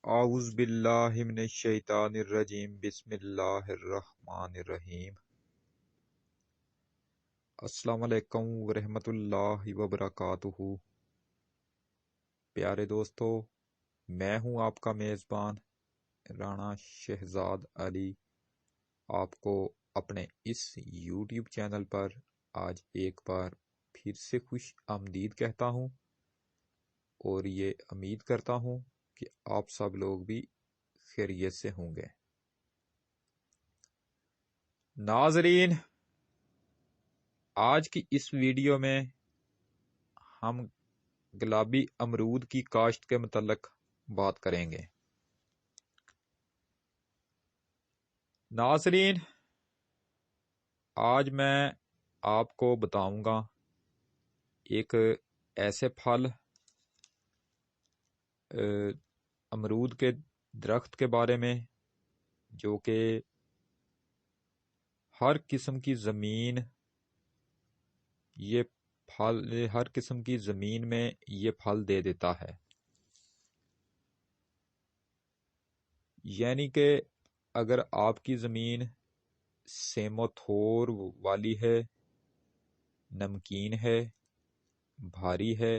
اعوذ باللہ من الشیطان الرجیم بسم اللہ الرحمن الرحیم۔ السلام علیکم ورحمۃ اللہ وبرکاتہ۔ پیارے دوستو، میں ہوں آپ کا میزبان رانا شہزاد علی، آپ کو اپنے اس یوٹیوب چینل پر آج ایک بار پھر سے خوش آمدید کہتا ہوں، اور یہ امید کرتا ہوں کہ آپ سب لوگ بھی خیریت سے ہوں گے۔ ناظرین، آج کی اس ویڈیو میں ہم گلابی امرود کی کاشت کے متعلق بات کریں گے۔ ناظرین، آج میں آپ کو بتاؤں گا ایک ایسے پھل امرود کے درخت کے بارے میں جو کہ ہر قسم کی زمین ہر قسم کی زمین میں یہ پھل دے دیتا ہے۔ یعنی کہ اگر آپ کی زمین سیم و تھور والی ہے، نمکین ہے، بھاری ہے،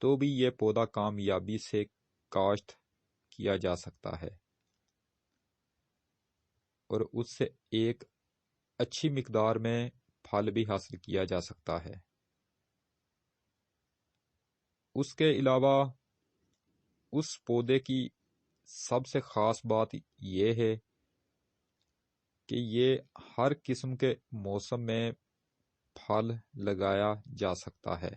تو بھی یہ پودا کامیابی سے کاشت کیا جا سکتا ہے اور اس سے ایک اچھی مقدار میں پھل بھی حاصل کیا جا سکتا ہے۔ اس کے علاوہ اس پودے کی سب سے خاص بات یہ ہے کہ یہ ہر قسم کے موسم میں پھل لگایا جا سکتا ہے۔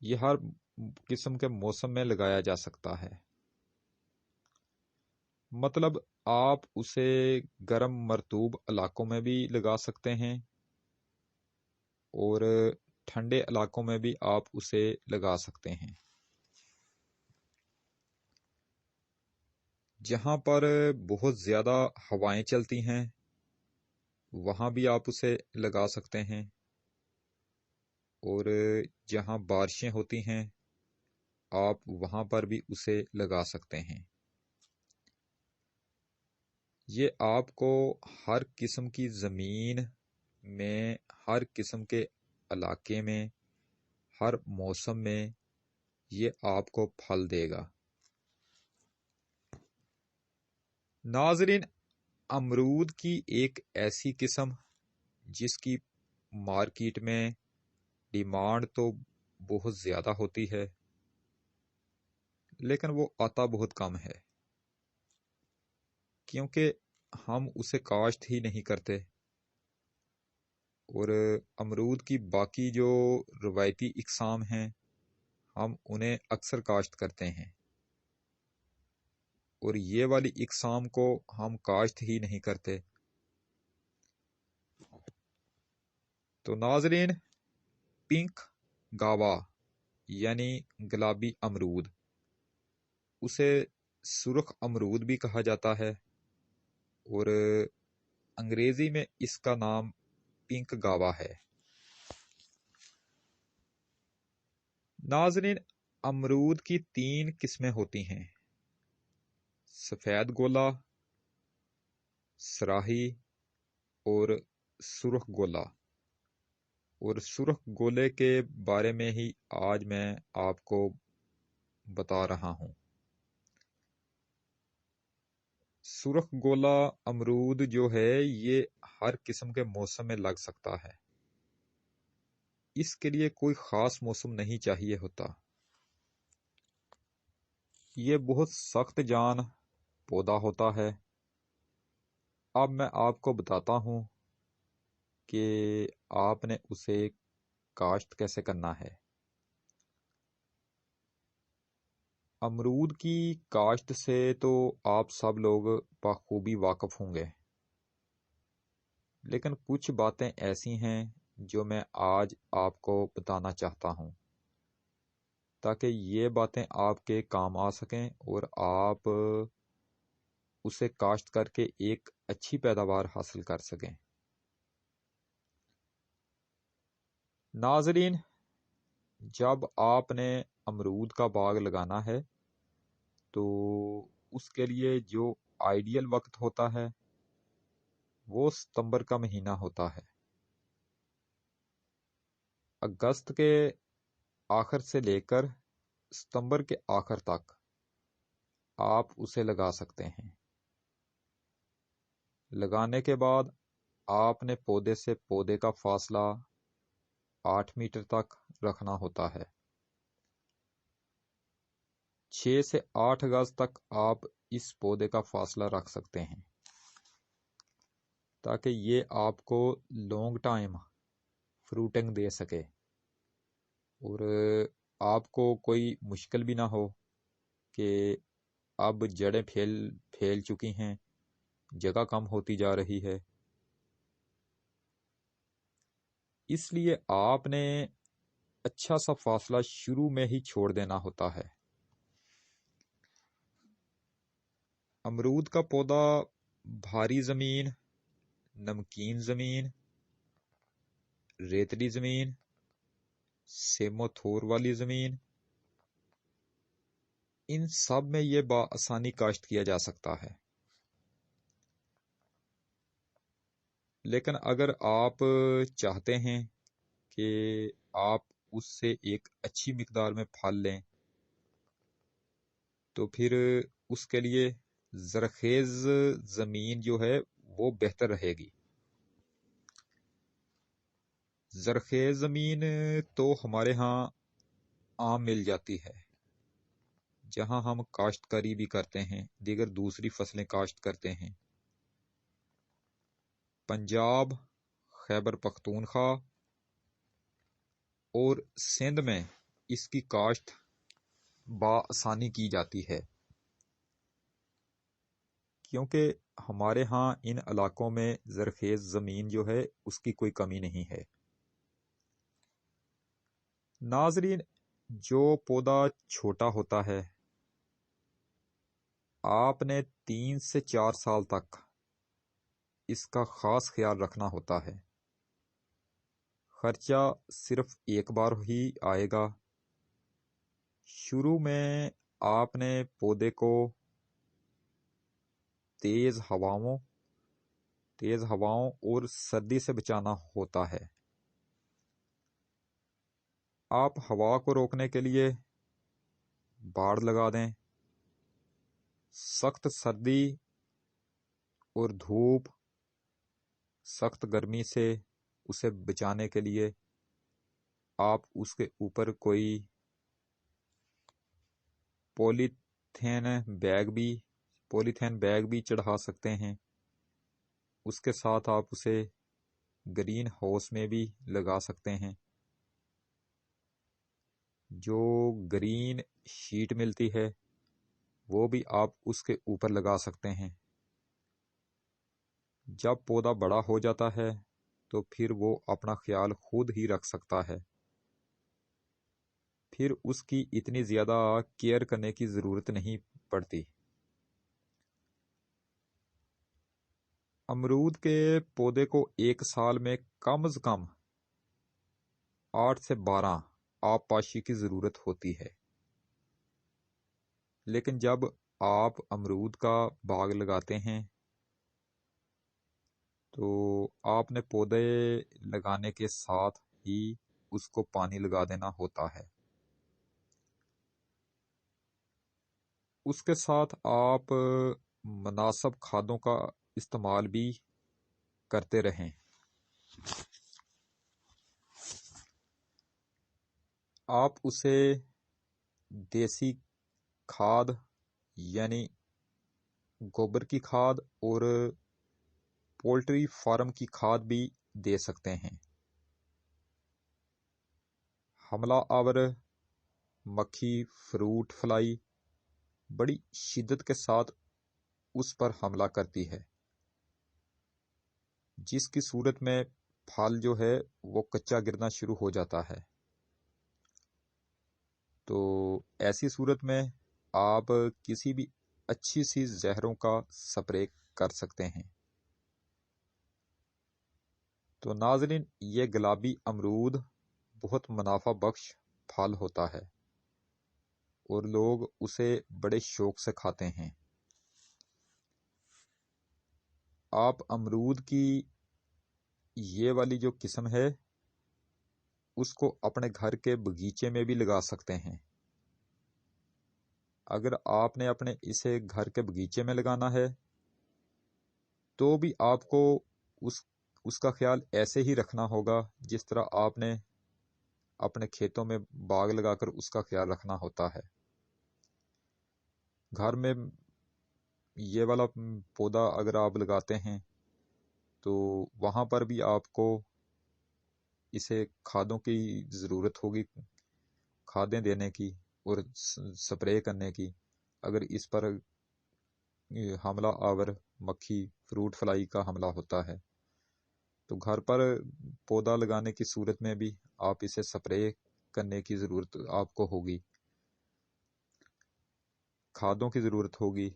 یہ ہر قسم کے موسم میں لگایا جا سکتا ہے، مطلب آپ اسے گرم مرطوب علاقوں میں بھی لگا سکتے ہیں اور ٹھنڈے علاقوں میں بھی آپ اسے لگا سکتے ہیں۔ جہاں پر بہت زیادہ ہوائیں چلتی ہیں وہاں بھی آپ اسے لگا سکتے ہیں، اور جہاں بارشیں ہوتی ہیں آپ وہاں پر بھی اسے لگا سکتے ہیں۔ یہ آپ کو ہر قسم کی زمین میں، ہر قسم کے علاقے میں، ہر موسم میں یہ آپ کو پھل دے گا۔ ناظرین، امرود کی ایک ایسی قسم جس کی مارکیٹ میں ڈیمانڈ تو بہت زیادہ ہوتی ہے لیکن وہ آتا بہت کم ہے، کیونکہ ہم اسے کاشت ہی نہیں کرتے، اور امرود کی باقی جو روایتی اقسام ہیں ہم انہیں اکثر کاشت کرتے ہیں، اور یہ والی اقسام کو ہم کاشت ہی نہیں کرتے۔ تو ناظرین، پنک گاوا یعنی گلابی امرود، اسے سرخ امرود بھی کہا جاتا ہے، اور انگریزی میں اس کا نام پنک گاوا ہے۔ ناظرین، امرود کی 3 قسمیں ہوتی ہیں: سفید گولا، سراہی اور سرخ گولا، اور سرخ گولے کے بارے میں ہی آج میں آپ کو بتا رہا ہوں۔ سرخ گولا امرود جو ہے یہ ہر قسم کے موسم میں لگ سکتا ہے، اس کے لیے کوئی خاص موسم نہیں چاہیے ہوتا۔ یہ بہت سخت جان پودا ہوتا ہے۔ اب میں آپ کو بتاتا ہوں کہ آپ نے اسے کاشت کیسے کرنا ہے۔ امرود کی کاشت سے تو آپ سب لوگ بخوبی واقف ہوں گے، لیکن کچھ باتیں ایسی ہیں جو میں آج آپ کو بتانا چاہتا ہوں تاکہ یہ باتیں آپ کے کام آ سکیں اور آپ اسے کاشت کر کے ایک اچھی پیداوار حاصل کر سکیں۔ ناظرین، جب آپ نے امرود کا باغ لگانا ہے تو اس کے لیے جو آئیڈیل وقت ہوتا ہے وہ ستمبر کا مہینہ ہوتا ہے۔ اگست کے آخر سے لے کر ستمبر کے آخر تک آپ اسے لگا سکتے ہیں۔ لگانے کے بعد آپ نے پودے سے پودے کا فاصلہ 8 میٹر تک رکھنا ہوتا ہے۔ 6 سے 8 گز تک آپ اس پودے کا فاصلہ رکھ سکتے ہیں تاکہ یہ آپ کو لانگ ٹائم فروٹنگ دے سکے اور آپ کو کوئی مشکل بھی نہ ہو کہ اب جڑیں پھیل چکی ہیں، جگہ کم ہوتی جا رہی ہے۔ اس لیے آپ نے اچھا سا فاصلہ شروع میں ہی چھوڑ دینا ہوتا ہے۔ امرود کا پودا بھاری زمین، نمکین زمین، ریتلی زمین، سیمو تھور والی زمین، ان سب میں یہ بآسانی کاشت کیا جا سکتا ہے۔ لیکن اگر آپ چاہتے ہیں کہ آپ اس سے ایک اچھی مقدار میں پھل لیں تو پھر اس کے لیے زرخیز زمین جو ہے وہ بہتر رہے گی۔ زرخیز زمین تو ہمارے ہاں عام مل جاتی ہے، جہاں ہم کاشتکاری بھی کرتے ہیں، دیگر دوسری فصلیں کاشت کرتے ہیں۔ پنجاب، خیبر پختونخوا اور سندھ میں اس کی کاشت بآسانی کی جاتی ہے، کیونکہ ہمارے ہاں ان علاقوں میں زرخیز زمین جو ہے اس کی کوئی کمی نہیں ہے۔ ناظرین، جو پودا چھوٹا ہوتا ہے آپ نے 3 سے 4 سال تک اس کا خاص خیال رکھنا ہوتا ہے۔ خرچہ صرف ایک بار ہی آئے گا۔ شروع میں آپ نے پودے کو تیز ہواؤں اور سردی سے بچانا ہوتا ہے۔ آپ ہوا کو روکنے کے لیے باڑ لگا دیں۔ سخت سردی اور دھوپ، سخت گرمی سے اسے بچانے کے لیے آپ اس کے اوپر کوئی پولیتھین بیگ بھی چڑھا سکتے ہیں۔ اس کے ساتھ آپ اسے گرین ہاؤس میں بھی لگا سکتے ہیں۔ جو گرین شیٹ ملتی ہے وہ بھی آپ اس کے اوپر لگا سکتے ہیں۔ جب پودا بڑا ہو جاتا ہے تو پھر وہ اپنا خیال خود ہی رکھ سکتا ہے، پھر اس کی اتنی زیادہ کیئر کرنے کی ضرورت نہیں پڑتی۔ امرود کے پودے کو ایک سال میں کم از کم 8 سے 12 آب پاشی کی ضرورت ہوتی ہے، لیکن جب آپ امرود کا باغ لگاتے ہیں تو آپ نے پودے لگانے کے ساتھ ہی اس کو پانی لگا دینا ہوتا ہے۔ اس کے ساتھ آپ مناسب کھادوں کا استعمال بھی کرتے رہیں۔ آپ اسے دیسی کھاد یعنی گوبر کی کھاد اور پولٹری فارم کی کھاد بھی دے سکتے ہیں۔ حملہ آور مکھی فروٹ فلائی بڑی شدت کے ساتھ اس پر حملہ کرتی ہے، جس کی صورت میں پھل جو ہے وہ کچا گرنا شروع ہو جاتا ہے۔ تو ایسی صورت میں آپ کسی بھی اچھی سی زہروں کا سپرے کر سکتے ہیں۔ تو ناظرین، یہ گلابی امرود بہت منافع بخش پھل ہوتا ہے اور لوگ اسے بڑے شوق سے کھاتے ہیں۔ آپ امرود کی یہ والی جو قسم ہے اس کو اپنے گھر کے باغیچے میں بھی لگا سکتے ہیں۔ اگر آپ نے اپنے اسے گھر کے باغیچے میں لگانا ہے تو بھی آپ کو اس کا خیال ایسے ہی رکھنا ہوگا جس طرح آپ نے اپنے کھیتوں میں باغ لگا کر اس کا خیال رکھنا ہوتا ہے۔ گھر میں یہ والا پودا اگر آپ لگاتے ہیں تو وہاں پر بھی آپ کو اسے کھادوں کی ضرورت ہوگی، کھادیں دینے کی اور سپرے کرنے کی۔ اگر اس پر حملہ آور مکھی فروٹ فلائی کا حملہ ہوتا ہے تو گھر پر پودا لگانے کی صورت میں بھی آپ اسے سپرے کرنے کی ضرورت آپ کو ہوگی، کھادوں کی ضرورت ہوگی۔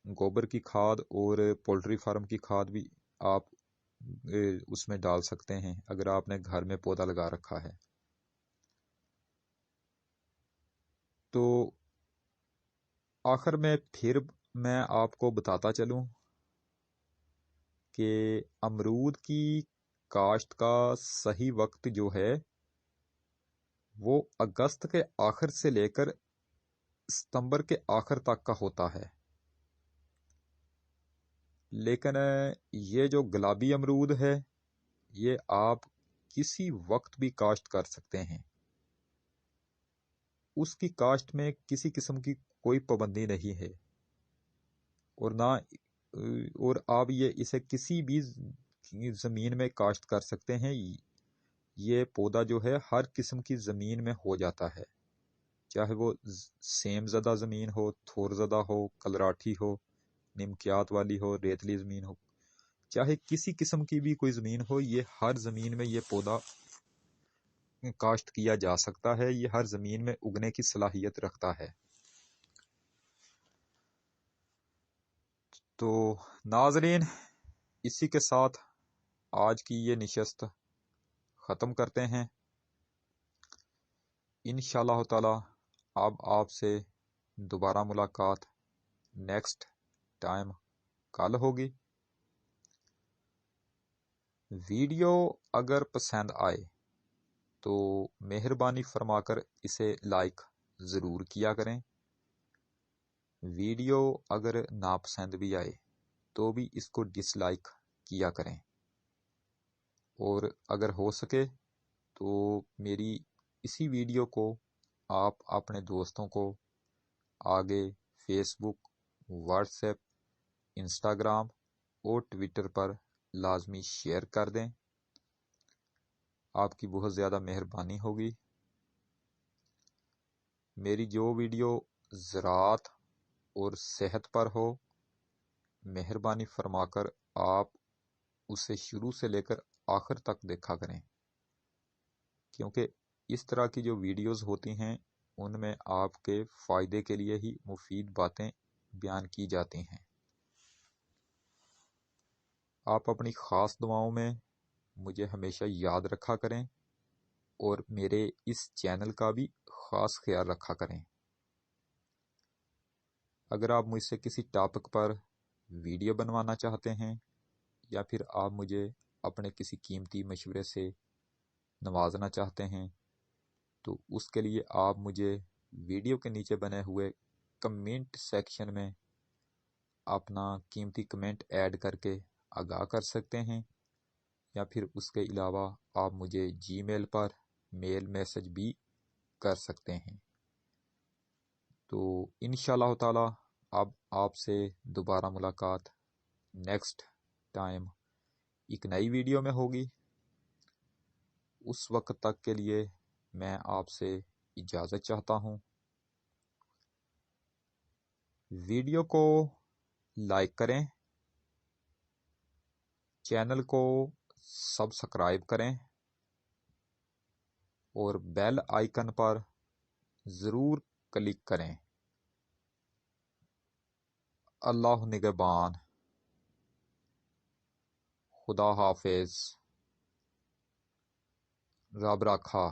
گوبر کی کھاد اور پولٹری فارم کی کھاد بھی آپ اس میں ڈال سکتے ہیں اگر آپ نے گھر میں پودا لگا رکھا ہے۔ تو آخر میں پھر میں آپ کو بتاتا چلوں کہ امرود کی کاشت کا صحیح وقت جو ہے وہ اگست کے آخر سے لے کر ستمبر کے آخر تک کا ہوتا ہے، لیکن یہ جو گلابی امرود ہے یہ آپ کسی وقت بھی کاشت کر سکتے ہیں۔ اس کی کاشت میں کسی قسم کی کوئی پابندی نہیں ہے اور آپ اسے کسی بھی زمین میں کاشت کر سکتے ہیں۔ یہ پودا جو ہے ہر قسم کی زمین میں ہو جاتا ہے، چاہے وہ سیم زدہ زمین ہو، تھور زدہ ہو، کلراٹھی ہو، نمکیات والی ہو، ریتلی زمین ہو، چاہے کسی قسم کی بھی کوئی زمین ہو، یہ ہر زمین میں یہ پودا کاشت کیا جا سکتا ہے، یہ ہر زمین میں اگنے کی صلاحیت رکھتا ہے۔ تو ناظرین، اسی کے ساتھ آج کی یہ نشست ختم کرتے ہیں۔ انشاءاللہ تعالی اب آپ سے دوبارہ ملاقات نیکسٹ ٹائم کل ہوگی۔ ویڈیو اگر پسند آئے تو مہربانی فرما کر اسے لائک ضرور کیا کریں۔ ویڈیو اگر ناپسند بھی آئے تو بھی اس کو ڈس لائک کیا کریں، اور اگر ہو سکے تو میری اسی ویڈیو کو آپ اپنے دوستوں کو آگے فیس بک، واٹس ایپ، انسٹاگرام اور ٹویٹر پر لازمی شیئر کر دیں۔ آپ کی بہت زیادہ مہربانی ہوگی۔ میری جو ویڈیو زراعت اور صحت پر ہو، مہربانی فرما کر آپ اسے شروع سے لے کر آخر تک دیکھا کریں، کیونکہ اس طرح کی جو ویڈیوز ہوتی ہیں ان میں آپ کے فائدے کے لیے ہی مفید باتیں بیان کی جاتی ہیں۔ آپ اپنی خاص دعاؤں میں مجھے ہمیشہ یاد رکھا کریں اور میرے اس چینل کا بھی خاص خیال رکھا کریں۔ اگر آپ مجھ سے کسی ٹاپک پر ویڈیو بنوانا چاہتے ہیں یا پھر آپ مجھے اپنے کسی قیمتی مشورے سے نوازنا چاہتے ہیں تو اس کے لیے آپ مجھے ویڈیو کے نیچے بنے ہوئے کمنٹ سیکشن میں اپنا قیمتی کمنٹ ایڈ کر کے آگاہ کر سکتے ہیں، یا پھر اس کے علاوہ آپ مجھے جی میل پر میل میسج بھی کر سکتے ہیں۔ تو انشاءاللہ تعالی اب آپ سے دوبارہ ملاقات نیکسٹ ٹائم ایک نئی ویڈیو میں ہوگی۔ اس وقت تک کے لیے میں آپ سے اجازت چاہتا ہوں۔ ویڈیو کو لائک کریں، چینل کو سبسکرائب کریں اور بیل آئیکن پر ضرور کلک کریں۔ اللہ نگہبان۔ خدا حافظ۔ رب راکھا۔